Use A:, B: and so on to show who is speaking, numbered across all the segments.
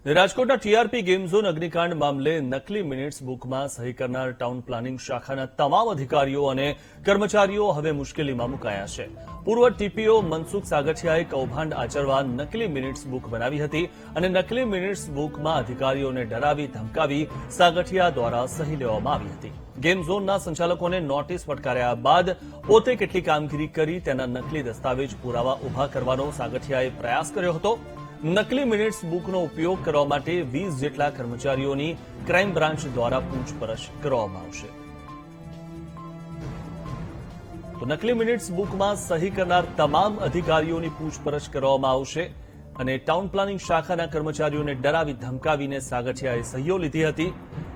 A: રાજકોટના TRP game zone અગ્નિકાંડ મામલે નકલી મિનિટ્સ બુકમાં સહી કરનાર ટાઉન પ્લાનિંગ શાખાના તમામ અધિકારીઓ અને કર્મચારીઓ હવે મુશ્કેલીમાં મુકાયા છે. પૂર્વ ટીપીઓ મનસુખ સાગઠિયાએ કૌભાંડ આચરવા નકલી મિનિટ્સ બુક બનાવી હતી અને નકલી મિનિટ્સ બુકમાં અધિકારીઓને ડરાવી ધમકાવી સાગઠિયા દ્વારા સહી લેવામાં આવી હતી. ગેમ ઝોનના સંચાલકોને નોટિસ ફટકાર્યા બાદ પોતે કેટલી કામગીરી કરી તેના નકલી દસ્તાવેજ પુરાવા ઉભા કરવાનો સાગઠિયાએ પ્રયાસ કર્યો હતો. નકલી મિનિટ્સ બુકનો ઉપયોગ કરવા માટે 20 જેટલા કર્મચારીઓની ક્રાઇમ બ્રાન્ચ દ્વારા પૂછપરછ કરવામાં આવશે. તો નકલી મિનિટ્સ બુકમાં સહી કરનાર તમામ અધિકારીઓની પૂછપરછ કરવામાં આવશે અને ટાઉન પ્લાનિંગ શાખાના કર્મચારીઓને ડરાવી ધમકાવીને સાગઠિયાએ સહીઓ લીધી હતી.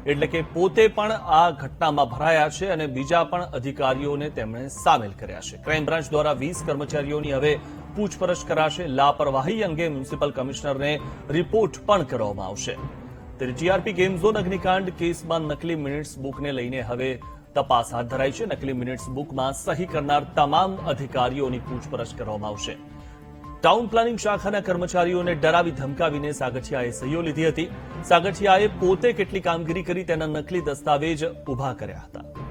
A: એટલે કે પોતે પણ આ ઘટનામાં ભરાયા છે અને બીજા પણ અધિકારીઓને તેમણે સામેલ કર્યા છે. ક્રાઇમ બ્રાન્ચ દ્વારા 20 કર્મચારીઓની હવે પૂછપરછ કરાશે. લાપરવાહી અંગે મ્યુનિસિપલ કમિશનરને રિપોર્ટ પણ કરવામાં આવશે. ત્યારે ટીઆરપી ગેમ ઝોન અગ્નિકાંડ કેસમાં નકલી મિનિટ્સ બુકને લઈને હવે તપાસ હાથ ધરાઈ છે. નકલી મિનિટ્સ બુકમાં સહી કરનાર તમામ અધિકારીઓની પૂછપરછ કરવામાં આવશે. ટાઉન પ્લાનિંગ શાખાના કર્મચારીઓને ડરાવી ધમકાવીને સાગઠિયાએ સહીઓ લીધી હતી. સાગઠિયાએ પોતે કેટલી કામગીરી કરી તેના નકલી દસ્તાવેજ ઉભા કર્યા હતા.